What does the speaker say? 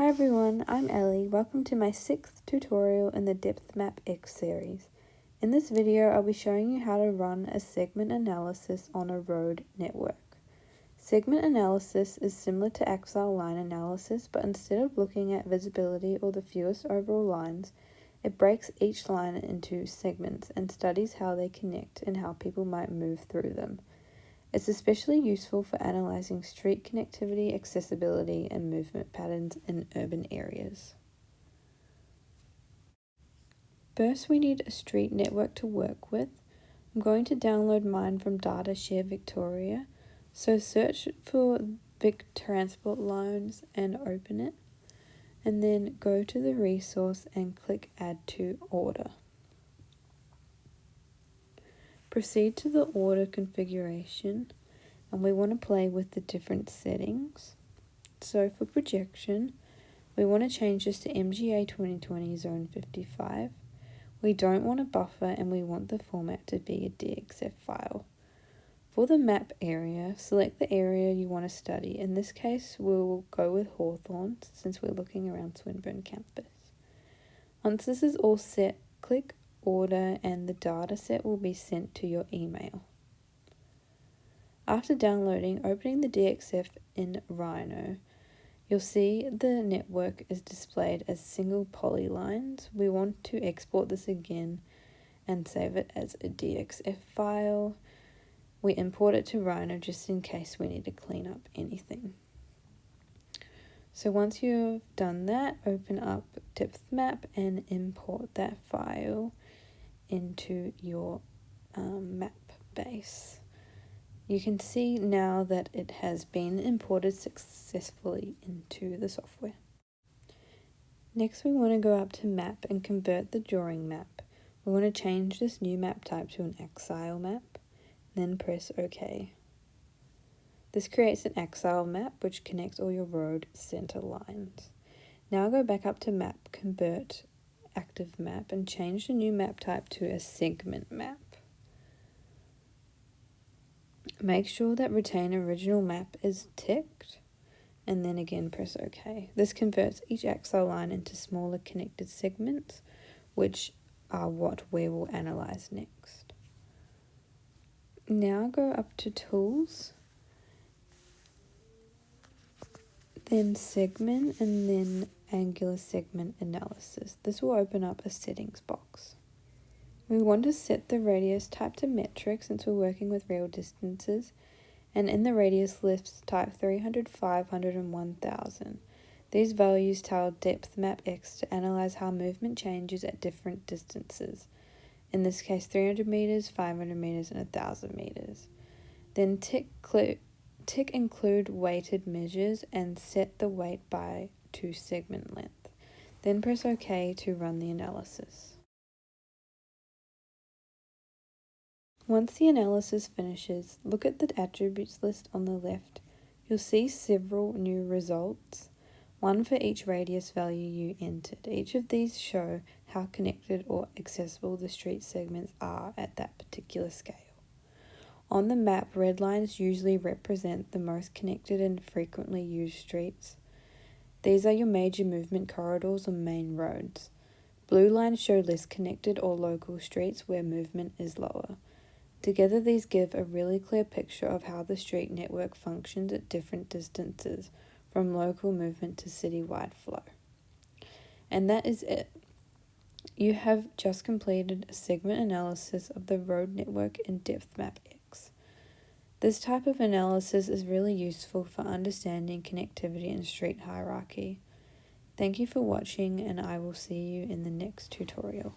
Hi everyone, I'm Ellie. Welcome to my 6th tutorial in the DepthMapX series. In this video, I'll be showing you how to run a segment analysis on a road network. Segment analysis is similar to axle line analysis, but instead of looking at visibility or the fewest overall lines, it breaks each line into segments and studies how they connect and how people might move through them. It's especially useful for analyzing street connectivity, accessibility, and movement patterns in urban areas. First, we need a street network to work with. I'm going to download mine from DataShare Victoria. So search for Vic Transport Lines and open it. And then go to the resource and click Add to Order. Proceed to the order configuration, and we want to play with the different settings. So for projection, we want to change this to MGA 2020 Zone 55. We don't want a buffer, and we want the format to be a DXF file. For the map area, select the area you want to study. In this case, we'll go with Hawthorne since we're looking around Swinburne campus. Once this is all set, click Order and the dataset will be sent to your email. After downloading, opening the DXF in Rhino, you'll see the network is displayed as single polylines. We want to export this again and save it as a DXF file. We import it to Rhino just in case we need to clean up anything. So once you've done that, open up DepthMap and import that file into your map base. You can see now that it has been imported successfully into the software. Next, we want to go up to Map and convert the drawing map. We want to change this new map type to an axile map, then press OK. This creates an axile map which connects all your road center lines. Now go back up to Map, convert active map, and change the new map type to a segment map. Make sure that retain original map is ticked, and then again press OK. This converts each axle line into smaller connected segments, which are what we will analyze next. Now go up to Tools, then Segment, and then Angular Segment Analysis. This will open up a settings box. We want to set the radius type to metric since we're working with real distances, and in the radius list type 300, 500, and 1000. These values tell DepthMapX to analyze how movement changes at different distances. In this case, 300 meters, 500 meters, and 1000 meters. Then tick include weighted measures and set the weight to segment length. Then press OK to run the analysis. Once the analysis finishes, look at the attributes list on the left. You'll see several new results, one for each radius value you entered. Each of these show how connected or accessible the street segments are at that particular scale. On the map, red lines usually represent the most connected and frequently used streets. These are your major movement corridors or main roads. Blue lines show less connected or local streets where movement is lower. Together, these give a really clear picture of how the street network functions at different distances, from local movement to citywide flow. And that is it. You have just completed a segment analysis of the road network in DepthMapX. This type of analysis is really useful for understanding connectivity and street hierarchy. Thank you for watching, and I will see you in the next tutorial.